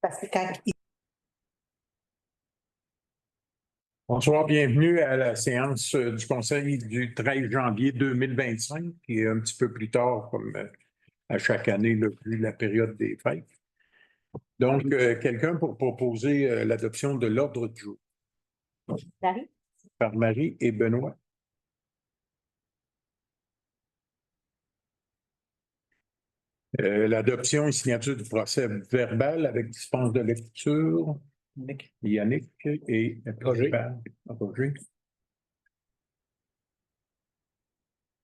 Parce que quand Bonsoir, bienvenue à la séance du Conseil du 13 janvier 2025, qui est un petit peu plus tard, comme à chaque année, vu la période des fêtes. Donc, quelqu'un pour proposer l'adoption de l'ordre du jour? Marie? Par Marie et Benoît. L'adoption et signature du procès verbal avec dispense de lecture. Yannick et Roger. Roger.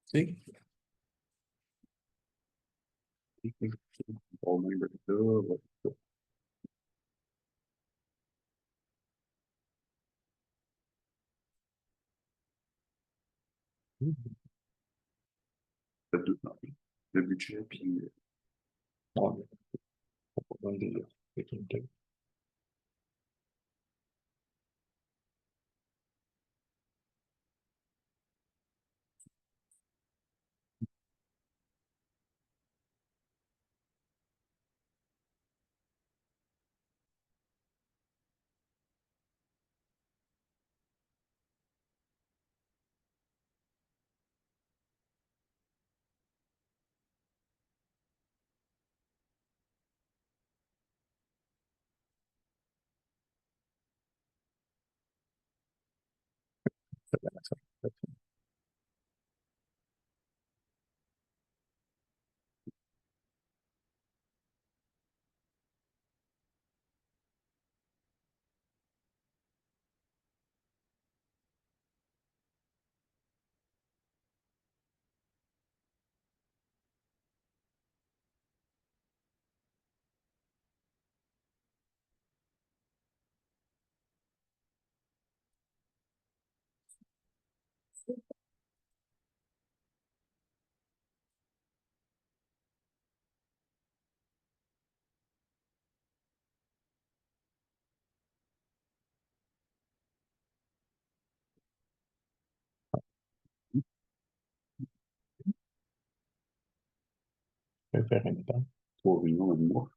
Si. Le budget, puis pour réunion un mois.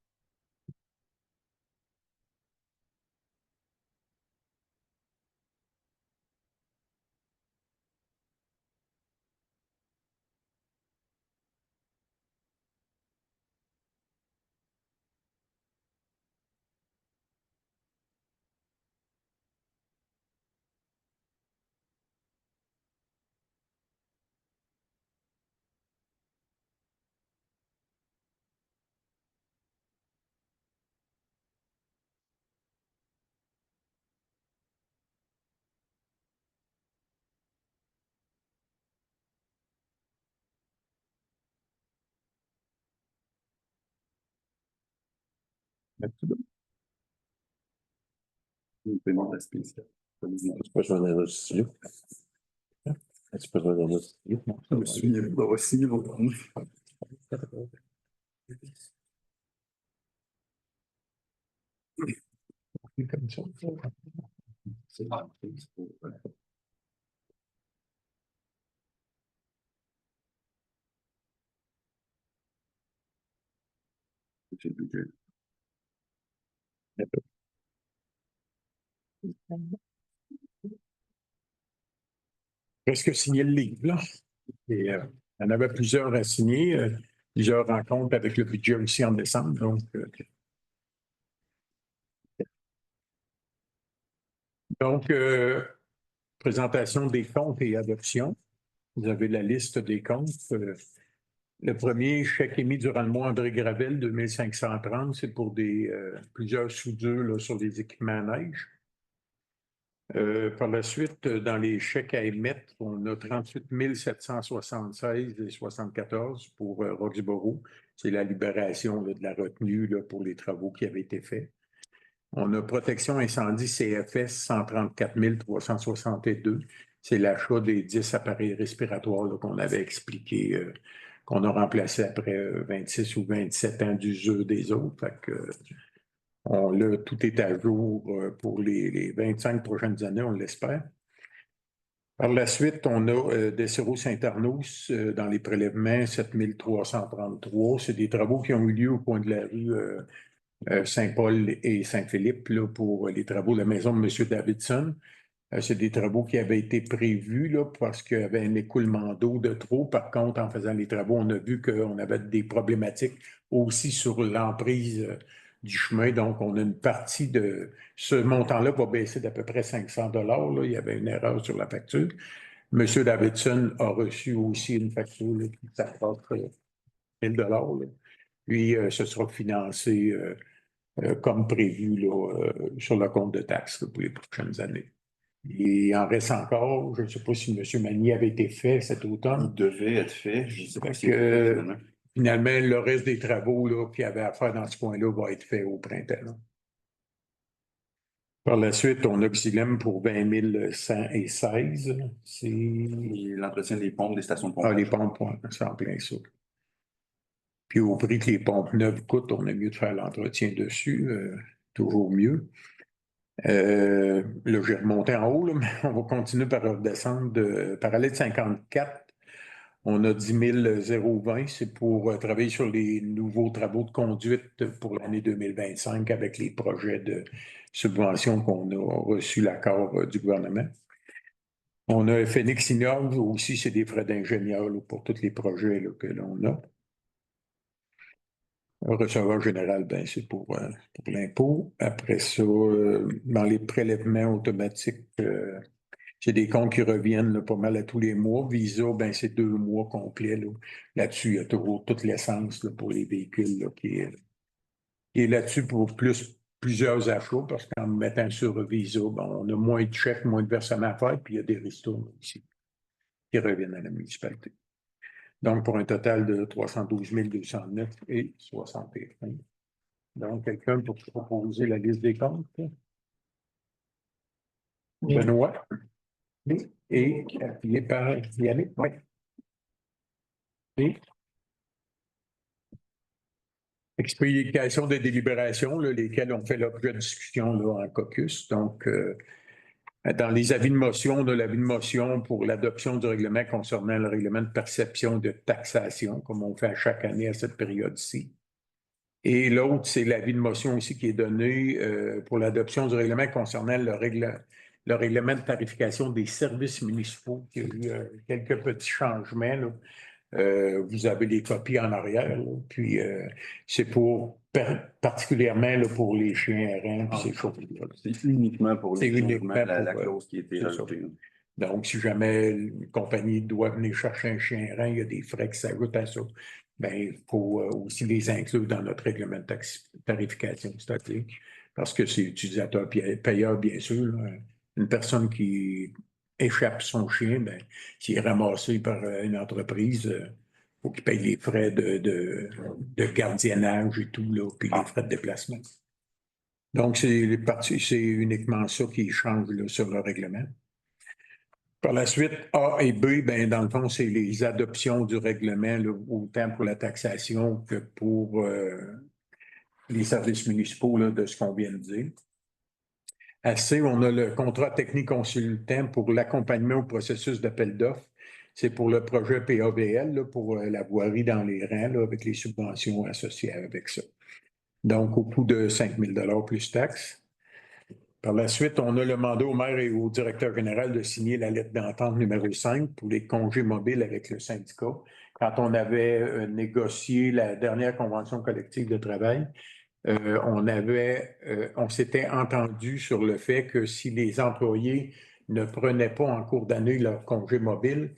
Le paiement de la spéciale. C'est pas besoin d'un autre studio. C'est pas besoin d'un autre studio. Je me souviens d'avoir signé longtemps. Comme ça. C'est le budget. Presque signé le livre, là. Et, il y en avait plusieurs à signer, plusieurs rencontres avec le budget aussi en décembre. Donc, présentation des comptes et adoption. Vous avez la liste des comptes. Le premier, chèque émis durant le mois André Gravel, 2530, c'est pour plusieurs soudures là, sur des équipements à neige. Par la suite, dans les chèques à émettre, on a 38 776 et 74 pour Roxborough. C'est la libération là, de la retenue là, pour les travaux qui avaient été faits. On a protection incendie CFS 134 362. C'est l'achat des 10 appareils respiratoires qu'on avait expliqué, qu'on a remplacé après 26 ou 27 ans d'usure des autres. Fait que, tout est à jour pour les 25 prochaines années, on l'espère. Par la suite, on a Dessereau Saint-Arnous dans les prélèvements 7333. C'est des travaux qui ont eu lieu au coin de la rue Saint-Paul et Saint-Philippe là, pour les travaux de la maison de M. Davidson. C'est des travaux qui avaient été prévus là, parce qu'il y avait un écoulement d'eau de trop. Par contre, en faisant les travaux, on a vu qu'on avait des problématiques aussi sur l'emprise du chemin. Donc, on a une partie de ce montant-là va baisser d'à peu près 500 $. Il y avait une erreur sur la facture. M. Davidson a reçu aussi une facture là, qui s'approche 1 000 $. Puis, ce sera financé comme prévu là, sur le compte de taxes là, pour les prochaines années. Il en reste encore, je ne sais pas si M. Magny avait été fait cet automne. Il devait être fait, je ne sais pas si Fait c'est que, fait finalement. Finalement, le reste des travaux qu'il y avait à faire dans ce coin-là va être fait au printemps. Là. Par la suite, on a Xylem pour 20 116. C'est Et l'entretien des pompes, des stations de pompage. les pompes, c'est en plein ça. Puis au prix que les pompes neuves coûtent, on a mieux de faire l'entretien dessus, toujours mieux. Là, j'ai remonté en haut, là, mais on va continuer par redescendre. Par aller de 54, on a 10 020. C'est pour travailler sur les nouveaux travaux de conduite pour l'année 2025 avec les projets de subvention qu'on a reçu l'accord du gouvernement. On a Phoenix Innov aussi, c'est des frais d'ingénieur là, pour tous les projets là, que l'on a. Le receveur général, ben, c'est pour l'impôt. Après ça, dans les prélèvements automatiques, c'est des comptes qui reviennent là, pas mal à tous les mois. Visa, ben, c'est 2 mois complets. Là. Là-dessus, il y a toujours toute l'essence là, pour les véhicules là, qui est là-dessus pour plusieurs achats, parce qu'en mettant sur Visa, ben, on a moins de chèques, moins de versements à faire, puis il y a des ristournes aussi qui reviennent à la municipalité. Donc, pour un total de 312 209 et 61. Donc, quelqu'un pour proposer la liste des comptes? Benoît? Oui. Et appuyé par Yannick? Oui. Et explication de délibération, là, lesquelles ont fait l'objet de discussion là, en caucus. Donc, dans les avis de motion, l'avis de motion pour l'adoption du règlement concernant le règlement de perception de taxation, comme on fait à chaque année à cette période-ci. Et l'autre, c'est l'avis de motion aussi qui est donné pour l'adoption du règlement concernant le règlement de tarification des services municipaux. Il y a eu quelques petits changements. Là. Vous avez les copies en arrière. Là. Puis, c'est pour particulièrement là, pour les chiens errants. Puis c'est uniquement pour les uniquement la clause qui a été rajoutée. Donc, si jamais une compagnie doit venir chercher un chien errant, il y a des frais qui s'ajoutent à ça. Bien, il faut aussi les inclure dans notre règlement de tarification statique, parce que c'est utilisateur payeur, bien sûr. Là. Une personne qui échappe son chien, bien, s'il est ramassé par une entreprise, il faut qu'il paye les frais de gardiennage et tout, là, puis les frais de déplacement. Donc, c'est uniquement ça qui change là, sur le règlement. Par la suite, A et B, ben, dans le fond, c'est les adoptions du règlement, là, autant pour la taxation que pour les services municipaux là, de ce qu'on vient de dire. À C, on a le contrat technique consultant pour l'accompagnement au processus d'appel d'offres. C'est pour le projet PAVL, là, pour la voirie dans les rangs, là, avec les subventions associées avec ça. Donc, au coût de 5 000 $ plus taxes. Par la suite, on a le mandat au maire et au directeur général de signer la lettre d'entente numéro 5 pour les congés mobiles avec le syndicat. Quand on avait négocié la dernière convention collective de travail, on s'était entendu sur le fait que si les employés ne prenaient pas en cours d'année leur congé mobile,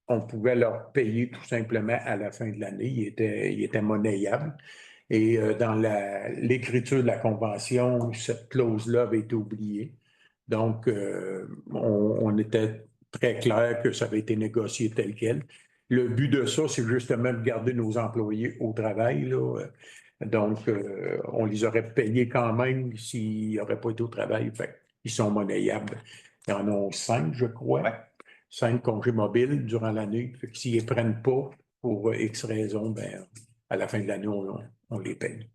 on pouvait leur payer tout simplement à la fin de l'année. Il était monnayable. Et dans l'écriture de la convention, cette clause-là avait été oubliée. Donc, on était très clair que ça avait été négocié tel quel. Le but de ça, c'est justement de garder nos employés au travail. Là. Donc, on les aurait payés quand même s'ils n'auraient pas été au travail. Fait, ils sont monnayables. Ils en ont 5, je crois. Ouais. 5 congés mobiles durant l'année. S'ils ne les prennent pas pour X raisons, ben, à la fin de l'année, on les paye.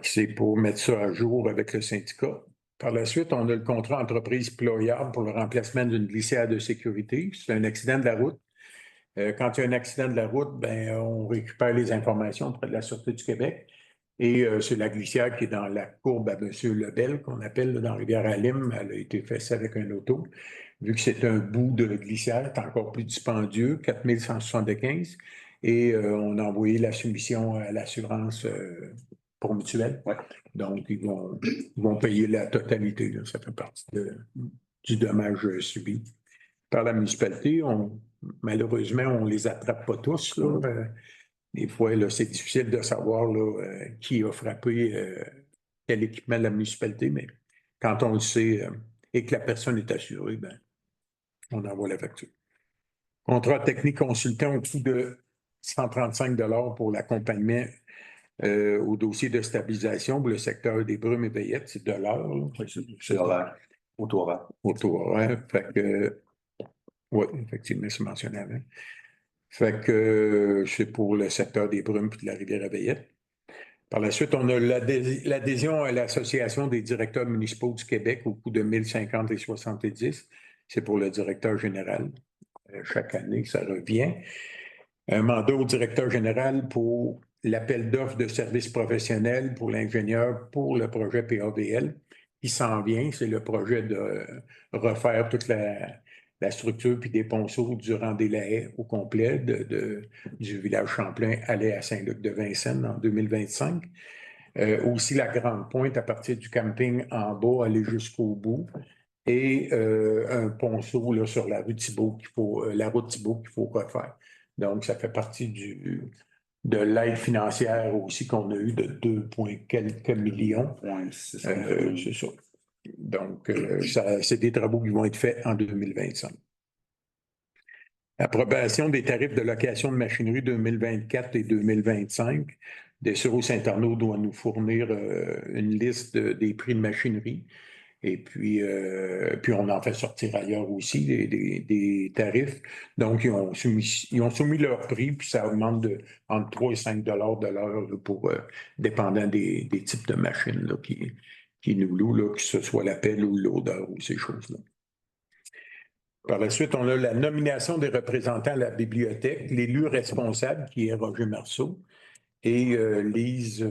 C'est pour mettre ça à jour avec le syndicat. Par la suite, on a le contrat entreprise ployable pour le remplacement d'une glissière de sécurité. C'est un accident de la route. Quand il y a un accident de la route, ben, on récupère les informations auprès de la Sûreté du Québec. Et c'est la glissière qui est dans la courbe à M. Lebel, qu'on appelle là, dans Rivière-à-Lim. Elle a été fessée avec un auto. Vu que c'est un bout de glissière, c'est encore plus dispendieux, 4175. Et on a envoyé la soumission à l'assurance pour mutuelle. Ouais. Donc, ils vont payer la totalité. Là. Ça fait partie du dommage subi. Par la municipalité, malheureusement, on ne les attrape pas tous. Là. Des fois, là, c'est difficile de savoir là, qui a frappé quel équipement de la municipalité, mais quand on le sait et que la personne est assurée, ben, on envoie la facture. Contrat technique consultant au coût de 135 $ pour l'accompagnement au dossier de stabilisation pour le secteur des Brumes et Veillettes. C'est de l'heure. C'est horaire. Auto-horaire. Auto-horaire. Fait que, oui, effectivement, c'est mentionné avant. Fait que c'est pour le secteur des Brumes et de la Rivière-à-Veillette. Par la suite, on a l'adhésion à l'Association des directeurs municipaux du Québec au coût de 1050 et 70. C'est pour le directeur général. Chaque année, ça revient. Un mandat au directeur général pour l'appel d'offres de services professionnels pour l'ingénieur pour le projet PAVL qui s'en vient. C'est le projet de refaire toute la structure puis des ponceaux du Rang-des-Lahaye au complet du village Champlain aller à Saint-Luc-de-Vincennes en 2025. Aussi la Grande Pointe à partir du camping en bas, aller jusqu'au bout. Et un ponceau là, sur la rue Thibault la route Thibault qu'il faut refaire. Donc, ça fait partie de l'aide financière aussi qu'on a eue de 2 quelques millions. Ouais, c'est ça. C'est ça. Donc, c'est des travaux qui vont être faits en 2025. Approbation des tarifs de location de machinerie 2024 et 2025. Dessereau Saint-Arnaud doit nous fournir une liste des prix de machinerie. Et puis on en fait sortir ailleurs aussi des tarifs. Donc, ils ont soumis leur prix, puis ça augmente entre 3 et 5 $ de l'heure pour dépendant des types de machines là, qui nous louent, là, que ce soit l'appel ou l'odeur ou ces choses-là. Par la suite, on a la nomination des représentants à la bibliothèque, l'élu responsable qui est Roger Marceau et Lise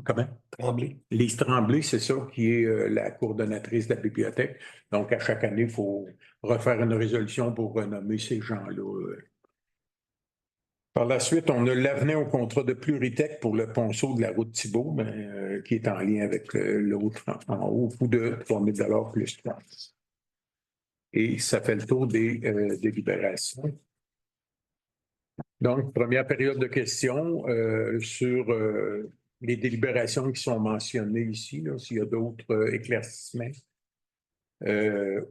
comment? Tremblay. Lise Tremblay, c'est ça, qui est la coordonnatrice de la bibliothèque. Donc, à chaque année, il faut refaire une résolution pour renommer ces gens-là. Par la suite, on a l'avenant au contrat de Pluritech pour le ponceau de la route Thibault, qui est en lien avec l'autre en haut, au coût de 3 000 $ plus 3. Et ça fait le tour des délibérations. Donc, première période de questions sur les délibérations qui sont mentionnées ici, s'il y a d'autres éclaircissements,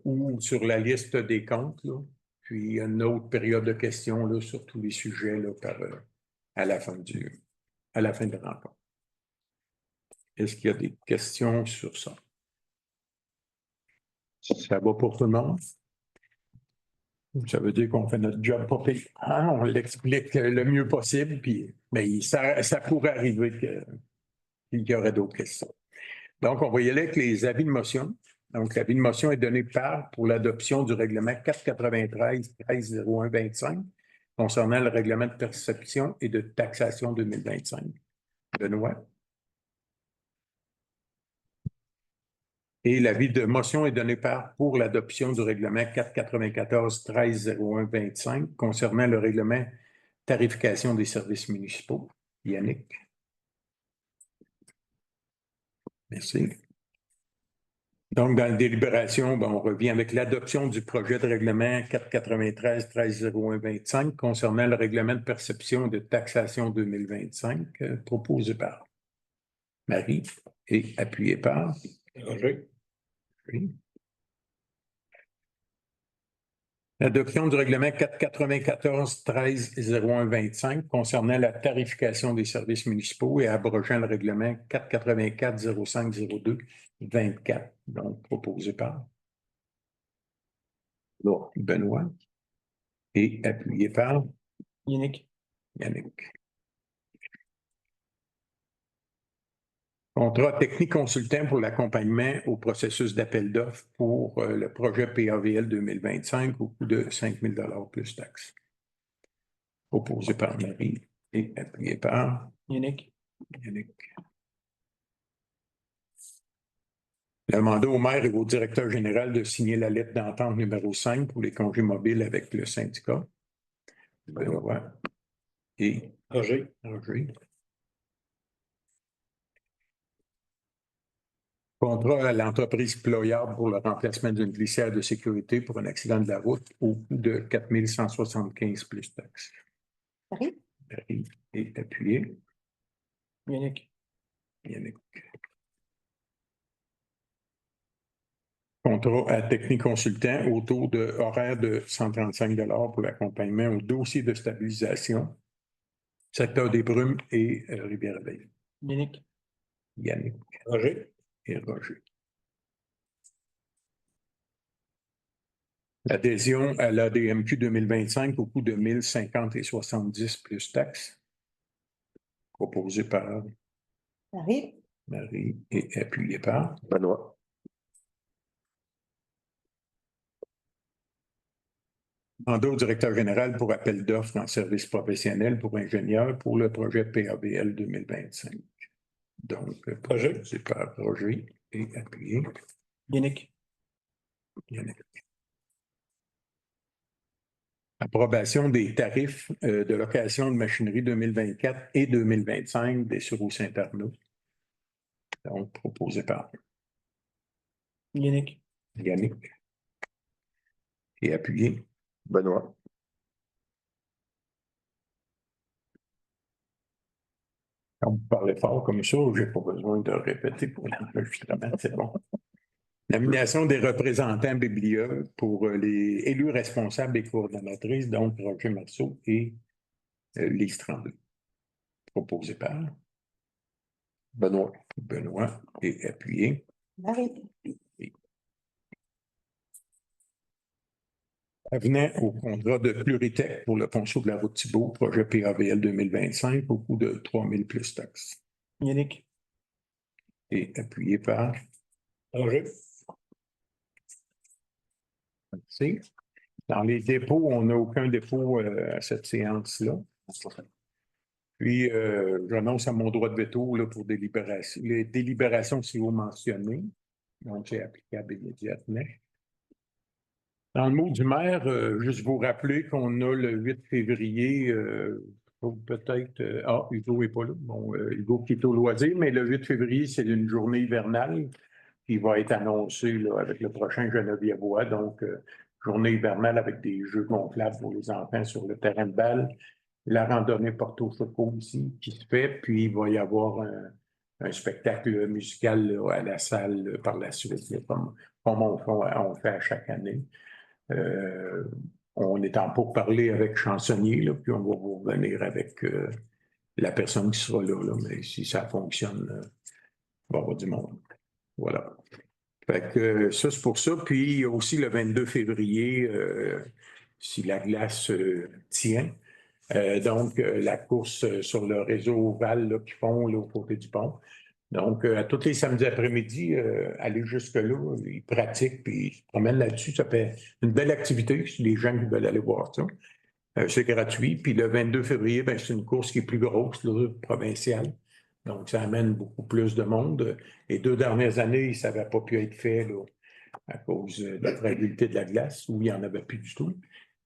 ou sur la liste des comptes, là. Puis une autre période de questions là, sur tous les sujets là, à la fin de la rencontre. Est-ce qu'il y a des questions sur ça? Ça va pour tout le monde? Ça veut dire qu'on fait notre job pas pire. On l'explique le mieux possible, puis mais ça pourrait arriver qu'il y aurait d'autres questions. Donc, on va y aller avec les avis de motion. Donc, l'avis de motion est donné pour l'adoption du règlement 493-130125 concernant le règlement de perception et de taxation 2025. Benoît. Et l'avis de motion est donné pour l'adoption du règlement 494-130125 concernant le règlement tarification des services municipaux. Yannick. Merci. Donc, dans la délibération, on revient avec l'adoption du projet de règlement 493-130125 concernant le règlement de perception et de taxation 2025 proposé par Marie et appuyé par Roger. Oui. L'adoption du règlement 494-130125 concernant la tarification des services municipaux et abrogeant le règlement 484-0502-24, donc proposé par Benoît et appuyé par Yannick. Contrat technique consultant pour l'accompagnement au processus d'appel d'offres pour le projet PAVL 2025 au coût de 5 000 $ plus taxes. Proposé par Marie et appuyé par Yannick, Yannick. Le mandat au maire et au directeur général de signer la lettre d'entente numéro 5 pour les congés mobiles avec le syndicat. Benoît. Et Roger, Roger. Contrat à l'entreprise Ployard pour le remplacement d'une glissière de sécurité pour un accident de la route au coût de 4 175 plus taxes. Marie? Marie est appuyé. Yannick, Yannick. Contrat à technique consultant autour de horaire de 135 pour l'accompagnement au dossier de stabilisation, secteur des Brumes et Rivière-Veille. Yannick, Yannick Roger, et Roger. Adhésion à l'ADMQ 2025 au coût de 1050 et 70 plus taxes. Proposé par Marie? Marie et appuyé par Benoît. mandat au directeur général pour appel d'offres en service professionnel pour ingénieurs pour le projet PABL 2025. Donc, proposé par Roger et appuyé. Yannick, Yannick. Approbation des tarifs de location de machinerie 2024 et 2025 des Sureau Saint-Arnaud. Donc, proposé par Yannick, Yannick et appuyé. Benoît. Quand vous parlez fort comme ça, je n'ai pas besoin de répéter pour l'enregistrement, c'est bon. Nomination des représentants Biblia pour les élus responsables et coordonnatrices, donc Roger Marceau et Lise Tremblay. Proposé par Benoît. Benoît et appuyé. Marie? Avenant au contrat de Pluritech pour le ponceau de la route Thibault, projet PAVL 2025 au coût de 3 000 plus taxes. Yannick, Et appuyé par Roger, Merci. Dans les dépôts, on n'a aucun dépôt à cette séance-là. Puis, j'annonce à mon droit de veto là, pour délibération. Les délibérations, si vous mentionnez, donc c'est applicable immédiatement. Dans le mot du maire, juste vous rappeler qu'on a le 8 février, peut-être, Hugo n'est pas là, bon, Hugo qui est au loisir, mais le 8 février, c'est une journée hivernale qui va être annoncée là, avec le prochain Genevièvois, donc journée hivernale avec des jeux gonflables pour les enfants sur le terrain de balle, la randonnée Porto-Choco aussi qui se fait, puis il va y avoir un spectacle musical là, à la salle là, par la suite, là, comme on fait à chaque année. On est en pourparlers avec Chansonnier, là, puis on va vous revenir avec la personne qui sera là, mais si ça fonctionne, il va y avoir du monde. Voilà. Fait que ça, c'est pour ça. Puis il y a aussi le 22 février, si la glace tient. Donc, la course sur le réseau Val là, qu'ils font là, au côté du pont. Donc, à tous les samedis après-midi, aller jusque-là, ils pratiquent puis ils se promènent là-dessus. Ça fait une belle activité si les gens qui veulent aller voir ça. C'est gratuit. Puis le 22 février, ben, c'est une course qui est plus grosse, là, provinciale. Donc, ça amène beaucoup plus de monde. Les 2 dernières années, ça n'avait pas pu être fait là, à cause de la fragilité de la glace, où il n'y en avait plus du tout.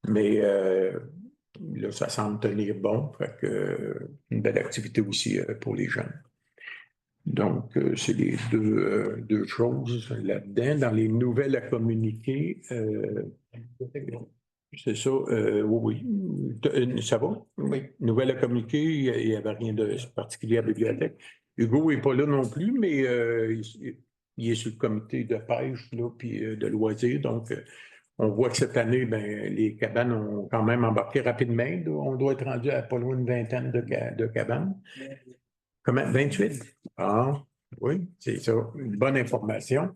Mais là, ça semble tenir bon. Fait que, une belle activité aussi pour les jeunes. Donc, c'est les deux choses là-dedans. Dans les nouvelles à communiquer, c'est ça, oui, ça va? Oui. Nouvelles à communiquer, il n'y avait rien de particulier à la bibliothèque. Hugo n'est pas là non plus, mais il est sur le comité de pêche, là, puis de loisirs. Donc, on voit que cette année, ben, les cabanes ont quand même embarqué rapidement. On doit être rendu à pas loin d'une vingtaine de cabanes. Comment? 28? Ah, oui, c'est ça. Une bonne information.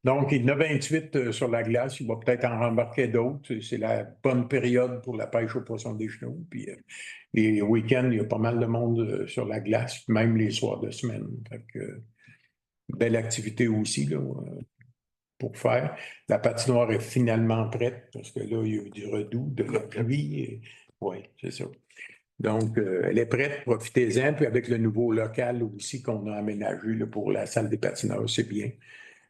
Donc, il y en a 28 sur la glace. Il va peut-être en rembarquer d'autres. C'est la bonne période pour la pêche aux poissons des chenaux. Puis, les week-ends, il y a pas mal de monde sur la glace, même les soirs de semaine. Fait que, belle activité aussi là, pour faire. La patinoire est finalement prête parce que là, il y a eu du redoux, de la pluie. Oui, c'est ça. Donc, elle est prête, profitez-en. Puis avec le nouveau local aussi qu'on a aménagé là, pour la salle des patineurs, c'est bien.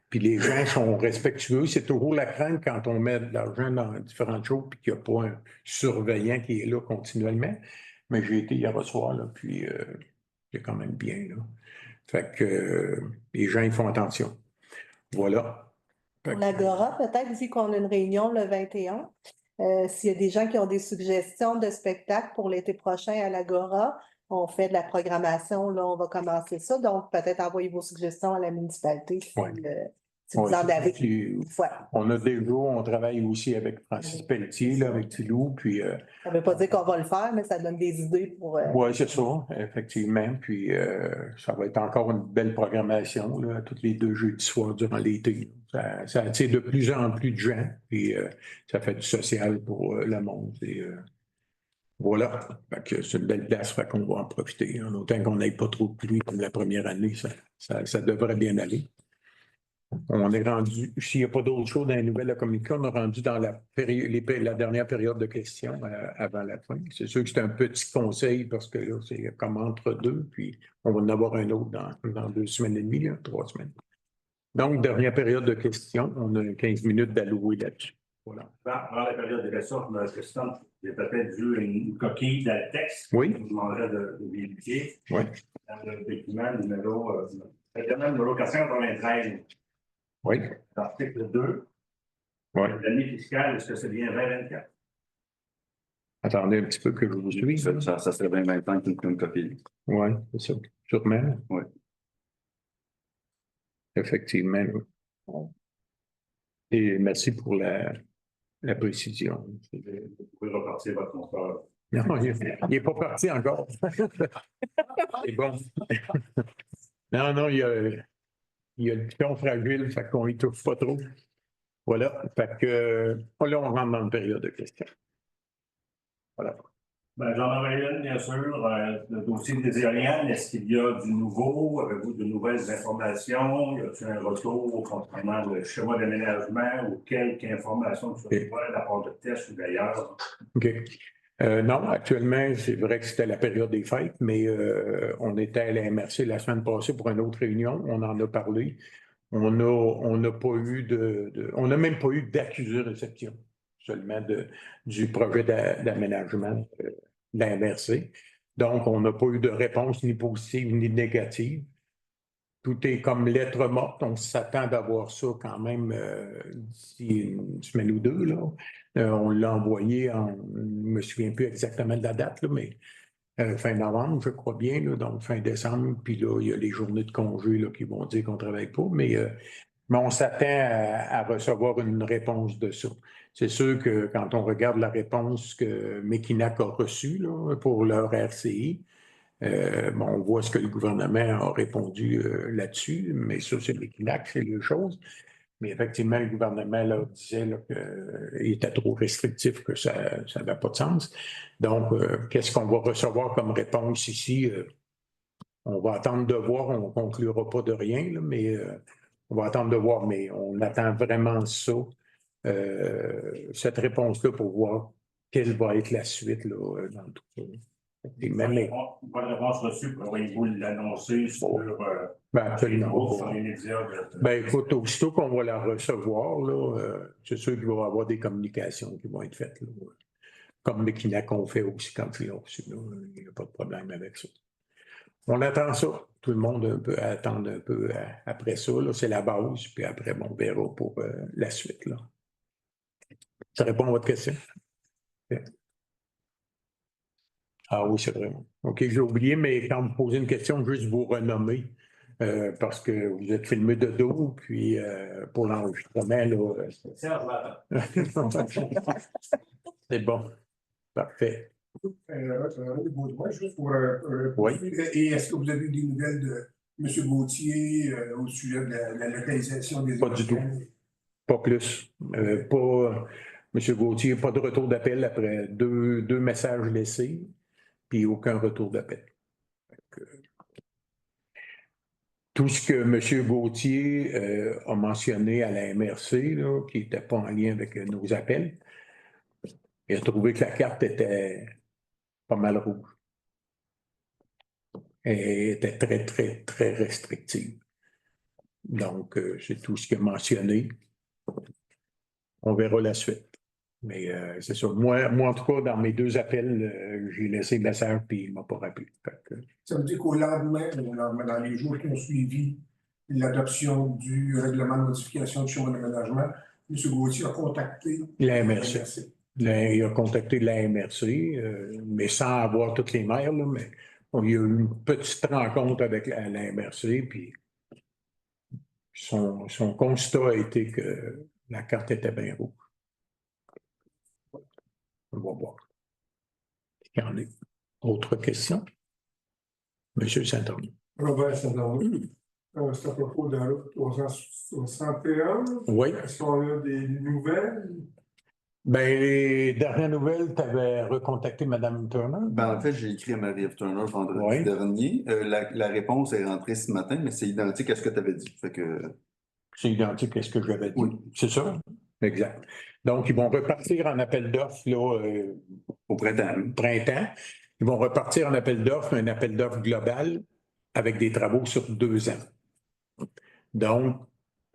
Puis les gens sont respectueux. C'est toujours la crainte quand on met de l'argent dans différentes choses puis qu'il n'y a pas un surveillant qui est là continuellement. Mais j'ai été hier soir, là, puis c'est quand même bien. Là. Fait que les gens, ils font attention. Voilà. Fait Pour que- l'Agora, peut-être, vu qu'on a une réunion le 21, s'il y a des gens qui ont des suggestions de spectacles pour l'été prochain à l'Agora, on fait de la programmation, là, on va commencer ça. Donc, peut-être envoyer vos suggestions à la municipalité si, Ouais. si vous Ouais, en avez. puis, Ouais. on a déjà, on travaille aussi avec Francis Pelletier, là, avec Tilou, puis Ça ne veut pas dire qu'on va le faire, mais ça donne des idées pour. oui, c'est ça, effectivement. Puis ça va être encore une belle programmation, là, tous les 2 jeudis soirs durant l'été. Ça attire de plus en plus de gens, puis ça fait du social pour le monde. Et, voilà, fait que c'est une belle place, fait qu'on va en profiter. En autant qu'on n'ait pas trop de pluie comme la première année, ça devrait bien aller. On est rendu, s'il n'y a pas d'autres choses dans les nouvelles à communiquer, on est rendu dans la dernière période de questions avant la fin. C'est sûr que c'est un petit conseil parce que là, c'est comme entre deux, puis on va en avoir un autre dans 2 semaines et demie, là, 3 semaines. Donc, dernière période de questions, on a 15 minutes d'allouer là-dessus. Voilà. Pendant la période de questions, Mme la présidente, j'ai peut-être vu une coquille d'Altex. Oui. Je vous demanderais de vérifier. Oui. Dans le document numéro 493, Oui. article 2, Oui. l'année fiscale, est-ce que c'est bien 2024? Attendez un petit peu que je vous suive. Ça serait bien maintenant qu'une copie. Oui, c'est ça. Sûrement. Oui. Effectivement. Oui. Et merci pour la précision. Vous pouvez repartir votre compteur. Non, il n'est pas parti encore. C'est bon. Non, il y a le pion fragile, fait qu'on y touche pas trop. Voilà. Fait que là, on rentre dans une période de questions. Voilà. Ben, j'en aurais une, bien sûr. Le dossier des éoliennes, est-ce qu'il y a du nouveau? Avez-vous de nouvelles informations? Y a-t-il un retour concernant le schéma d'aménagement ou quelques informations sur la part de test ou d'ailleurs? OK. Non, actuellement, c'est vrai que c'était la période des fêtes, mais on était à la MRC la semaine passée pour une autre réunion. On en a parlé. On n'a pas eu on n'a même pas eu d'accusé-réception, seulement du projet d'aménagement de la MRC. Donc, on n'a pas eu de réponse ni positive ni négative. Tout est comme lettre morte. On s'attend d'avoir ça quand même d'ici une semaine ou deux, là. On l'a envoyé je ne me souviens plus exactement de la date, là, mais fin novembre, je crois bien, là, donc fin décembre. Puis là, il y a les journées de congé là, qui vont dire qu'on ne travaille pas, mais on s'attend à recevoir une réponse de ça. C'est sûr que quand on regarde la réponse que Mekinac a reçue là, pour leur RCI, on voit ce que le gouvernement a répondu là-dessus, mais ça, c'est Mekinac, c'est deux choses. Mais effectivement, le gouvernement là, disait qu'il était trop restrictif, que ça n'avait pas de sens. Donc, qu'est-ce qu'on va recevoir comme réponse ici? On va attendre de voir, on ne conclura pas de rien, là, mais on va attendre de voir, mais on attend vraiment ça, cette réponse-là pour voir quelle va être la suite là, dans tout ça. Et même, Pas de réponse reçue, pourriez-vous l'annoncer sur absolument. sur les médias? Écoute, aussitôt qu'on va la recevoir, là, c'est sûr qu'il va y avoir des communications qui vont être faites. Là, comme Mekinac ont fait aussi quand ils l'ont reçu. Là, il n'y a pas de problème avec ça. On attend ça. Tout le monde peut attendre un peu après ça. C'est la base. Puis après, on verra pour la suite. Là. Ça répond à votre question? Ah oui, c'est vrai. OK, j'ai oublié, mais quand vous posez une question, juste vous renommer parce que vous êtes filmé de dos, puis pour l'enregistrement, là. C'est bon. Parfait. Juste pour, Oui. Et est-ce que vous avez des nouvelles de M. Gauthier au sujet de la localisation des Pas du tout. Pas plus. M. Gauthier, pas de retour d'appel après deux messages laissés, puis aucun retour d'appel. Tout ce que M. Gauthier a mentionné à la MRC, là, qui n'était pas en lien avec nos appels, il a trouvé que la carte était pas mal rouge. et était très, très, très restrictive. Donc, c'est tout ce qu'il a mentionné. On verra la suite. Mais c'est ça. Moi, en tout cas, dans mes 2 appels, j'ai laissé le message puis il ne m'a pas rappelé. Fait que, Ça veut dire qu'au lendemain, dans les jours qui ont suivi l'adoption du règlement de modification du schéma d'aménagement, M. Gauthier a contacté la MRC. Il a contacté la MRC, mais sans avoir toutes les maires, là, mais il y a eu une petite rencontre avec la MRC, puis son constat a été que la carte était bien rouge. On va voir. Il y en a. Autre question? Monsieur Saint-Anne. Robert Saint-Anne. C'est à propos de la route 361. Oui. Est-ce qu'on a des nouvelles? Bien, les dernières nouvelles, tu avais recontacté Mme Turner? Ben, en fait, j'ai écrit à Marie-Ève Turner vendredi Oui. dernier. La réponse est rentrée ce matin, mais c'est identique à ce que tu avais dit. Fait que... C'est identique à ce que j'avais dit. Oui. C'est ça? Exact. Donc, ils vont repartir en appel d'offres là, Au printemps. printemps. Ils vont repartir en appel d'offres, un appel d'offres global avec des travaux sur 2 ans. Donc,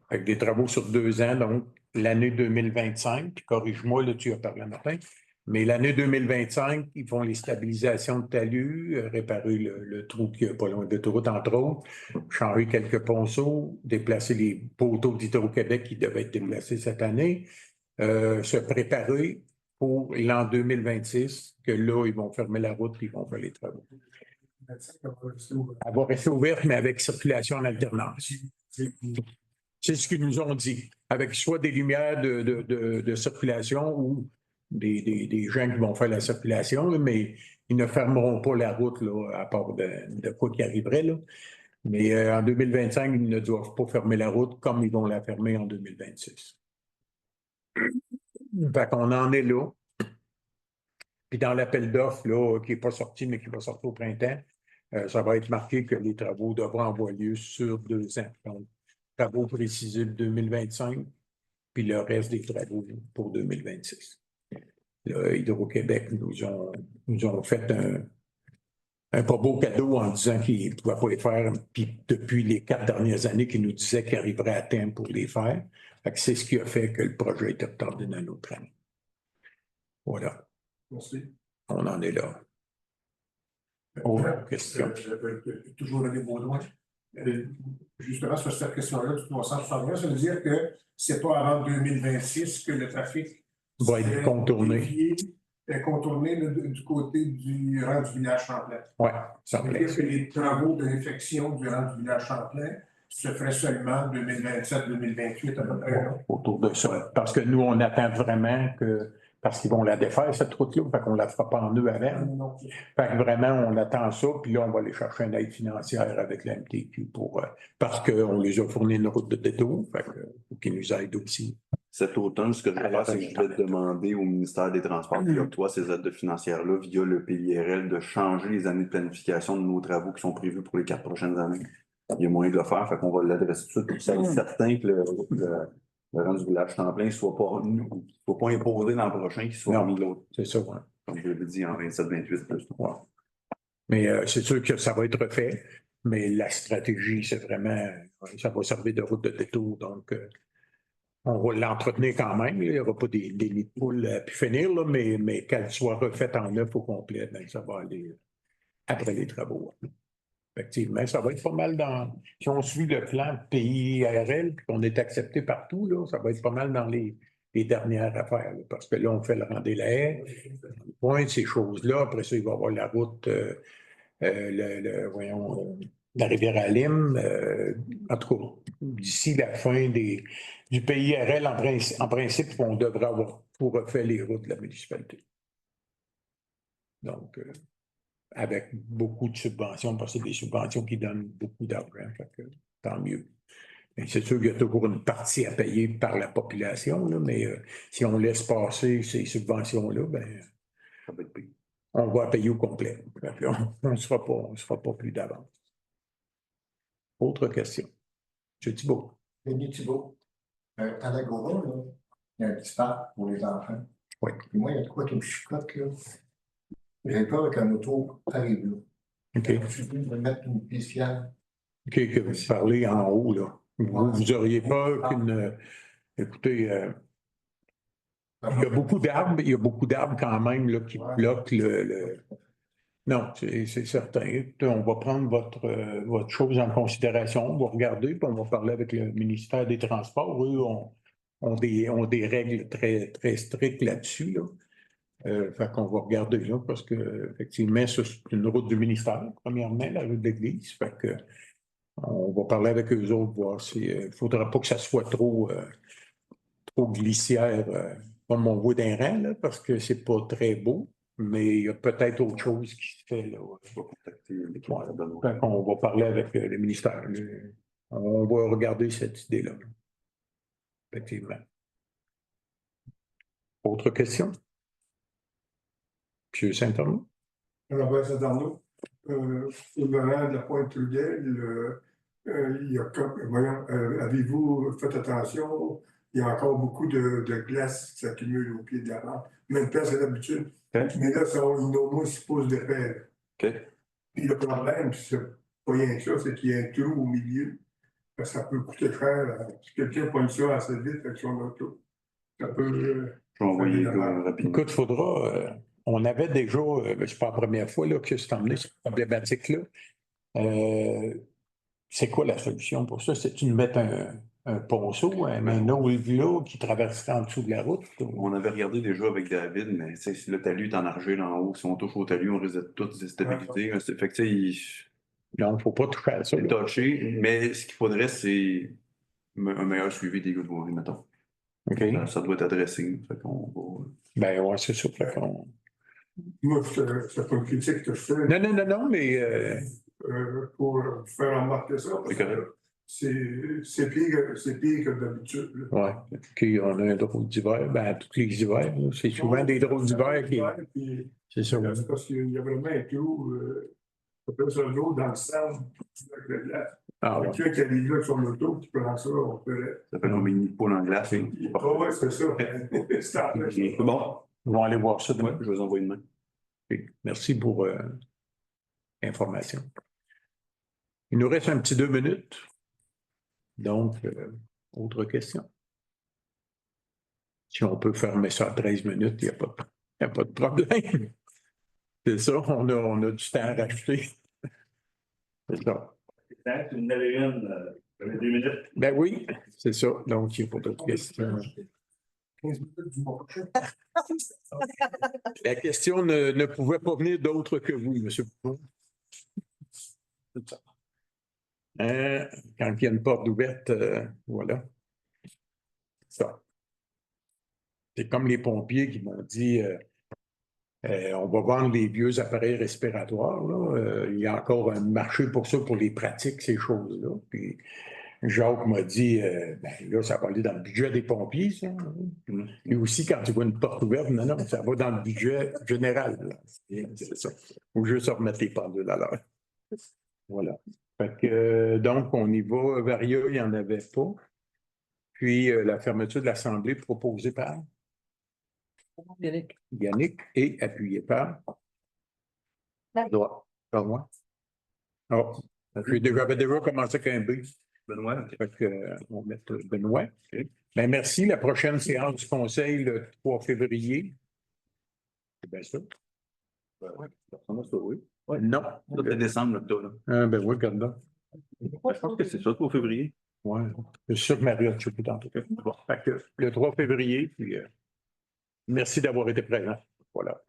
avec des travaux sur 2 ans, donc l'année 2025, puis corrige-moi, là, tu as parlé matin, mais l'année 2025, ils font les stabilisations de talus, réparer le trou qui est pas loin de l'autoroute, entre autres, changer quelques ponceaux, déplacer les poteaux d'Hydro-Québec qui devaient être déplacés cette année, se préparer pour l'an 2026, que là, ils vont fermer la route et ils vont faire les travaux. Elle va rester ouverte, mais avec circulation en alternance. C'est ce qu'ils nous ont dit, avec soit des lumières de circulation ou des gens qui vont faire la circulation, là, mais ils ne fermeront pas la route là, à part de quoi qui arriverait. Là. Mais en 2025, ils ne doivent pas fermer la route comme ils vont la fermer en 2026. Fait qu'on en est là. Puis dans l'appel d'offres, là, qui n'est pas sorti, mais qui va sortir au printemps, ça va être marqué que les travaux devront avoir lieu sur 2 ans. Donc, travaux précisés de 2025, puis le reste des travaux pour 2026. Là, Hydro-Québec nous ont fait un pas beau cadeau en disant qu'ils ne pouvaient pas les faire, puis depuis les 4 dernières années, qu'ils nous disaient qu'ils arriveraient à terme pour les faire. Fait que c'est ce qui a fait que le projet a été retardé dans notre année. Voilà. Merci. On en est là. Autre question. Toujours René Baudouin. Justement, sur cette question-là du 361, ça veut dire que c'est pas avant 2026 que le trafic Va être contourné. Contourné du côté du rang du village Champlain. Oui, Ça veut dire que les travaux de réfection du rang du village Champlain se feraient seulement 2027-2028 à peu près. Là. Autour de ça. Parce que nous, on attend vraiment que. Parce qu'ils vont la défaire, cette route-là, fait qu'on ne la fera pas en 2 avant. Non. Fait que vraiment, on attend ça, puis là, on va aller chercher une aide financière avec la MTQ parce qu'on les a fourni une route de détour, fait que faut qu'ils nous aident aussi. Cet automne, ce que je vais faire, c'est que je vais demander au ministère des Transports qui octroie ces aides financières-là via le PIRL de changer les années de planification de nos travaux qui sont prévus pour les 4 prochaines années. Il y a moyen de le faire, fait qu'on va l'adresser tout de suite. C'est certain que le rang du village Champlain ne soit pas imposé l'an prochain, qu'il soit mis l'autre. C'est ça, oui. Comme je l'avais dit en 27-28 plus. Ouais. Mais c'est sûr que ça va être refait, mais la stratégie, c'est vraiment, ça va servir de route de détour, donc on va l'entretenir quand même. Il n'y aura pas des nids de poules à pu finir, là, mais qu'elle soit refaite en neuf au complet, bien, ça va aller après les travaux. Effectivement, ça va être pas mal dans. Si on suit le plan PIRL, puis qu'on est accepté partout, là, ça va être pas mal dans les dernières affaires. Là, parce que là, on fait le rendez-la, point ces choses-là. Après ça, il va y avoir la route, la rivière Alim. En tout cas, d'ici la fin du PIRL, en principe, on devrait avoir tout refait les routes de la municipalité. Donc, avec beaucoup de subventions, parce que c'est des subventions qui donnent beaucoup d'argent, tant mieux. C'est sûr qu'il y a toujours une partie à payer par la population, là, mais si on laisse passer ces subventions-là, ben, on va payer au complet. On ne sera pas plus d'avance. Autre question. M. Thibault. Denis Thibault. À l'Agora, il y a un petit parc pour les enfants. Oui. Et moi, il y a de quoi qui me chicote, là. J'ai peur qu'un auto arrive là. OK. De mettre une fiscale. OK, que vous parlez en haut, là. Vous auriez peur qu'une. Écoutez, il y a beaucoup d'arbres quand même là, qui bloquent le. Non, c'est certain. On va prendre votre chose en considération, on va regarder, puis on va parler avec le ministère des Transports. Eux ont des règles très, très strictes là-dessus. Là. Fait qu'on va regarder là, parce que effectivement, ça, c'est une route du ministère, premièrement, la route de l'Église. Fait que on va parler avec eux autres, voir si il ne faudra pas que ça soit trop glissière, comme on voit d'un rang, là, parce que c'est pas très beau. Mais il y a peut-être autre chose qui se fait là. Je vais contacter l'équipe Ouais. de Benoît. Fait qu'on va parler avec le ministère. On va regarder cette idée-là. Effectivement. Autre question? M. Saint-Arnaud? Robert Saint-Arnaud, au moment de la Pointe-Trudel, il y a voyons, avez-vous fait attention? Il y a encore beaucoup de glace qui s'accumule au pied de la rampe. Même place que d'habitude. OK. Mais là, ils ont au moins 6 pouces d'épais. OK. Puis le problème, c'est pas rien que ça, c'est qu'il y a un trou au milieu. Ça peut coûter cher. Si quelqu'un pointe ça assez vite avec son auto, ça peut. Je vais envoyer le gars rapidement. Écoute, il faudra. On avait déjà, c'est pas la première fois là, que c'est emmené cette problématique-là. C'est quoi la solution pour ça? C'est-tu de mettre un ponceau, un eau qui traverserait en dessous de la route? On avait regardé déjà avec David, mais si le talus est en argile en haut, si on touche au talus, on risque de tout déstabiliser. Fait que tu sais, Non, il ne faut pas toucher à ça. c'est touché, mais ce qu'il faudrait, c'est un meilleur suivi des gars de voirie, mettons. OK. Ça doit être adressé. Fait qu'on va. Ben ouais, c'est ça. Fait qu'on... Moi, c'est pas une critique que je fais Non, mais. pour vous faire remarquer ça. Parce C'est correct. que c'est pire que d'habitude. Oui, puis on a un drôle d'hiver, ben tous les hivers, là. C'est souvent des drôles d'hiver qui. Puis, C'est ça. c'est parce qu'il y a vraiment un trou, ça peut être l'eau dans le sable, avec la glace. Ah ouais. Quelqu'un qui arrive là avec son auto, qui prend ça, on peut. Ça fait un mini poule en glace. Hein. Ah ouais, c'est ça. C'est en fait. C'est bon. Ils vont aller voir ça demain. Ouais, je vais vous envoyer demain. OK. Merci pour l'information. Il nous reste un petit 2 minutes. Donc, autre question. Si on peut fermer ça à 13 minutes, il n'y a pas de problème. C'est ça, on a du temps à rajouter. C'est ça. Si vous en avez une, vous avez 2 minutes. Ben oui, c'est ça. Donc, il n'y a pas d'autres questions. 15 minutes du mois prochain. La question ne pouvait pas venir d'autre que vous, M. Poupon. C'est ça. Quand il y a une porte ouverte, voilà. Ça. C'est comme les pompiers qui m'ont dit on va vendre les vieux appareils respiratoires. Là. Il y a encore un marché pour ça, pour les pratiques, ces choses-là. Puis Jacques m'a dit ben là, ça va aller dans le budget des pompiers, ça. Et aussi, quand tu vois une porte ouverte, non, ça va dans le budget général. Là. C'est ça. Il faut juste remettre les pendules à l'heure. Voilà. Fait que, donc, on y va. Varia, il n'y en avait pas. Puis, la fermeture de l'Assemblée proposée par Yannick et appuyée par Droit. par moi. Oh, j'avais déjà commencé avec un B. Benoît. Fait que, on va mettre Benoît. Okay. Ben, merci. La prochaine séance du Conseil, le 3 février. C'est bien ça? Oui, ça, oui. Ouais. Non. Ça fait décembre, là. Ah, ben oui, regarde là. Je pense que c'est ça, 3 février. Oui, je suis sûr que Marie a checké tantôt. Bon, fait que le 3 février, puis merci d'avoir été présent. Voilà.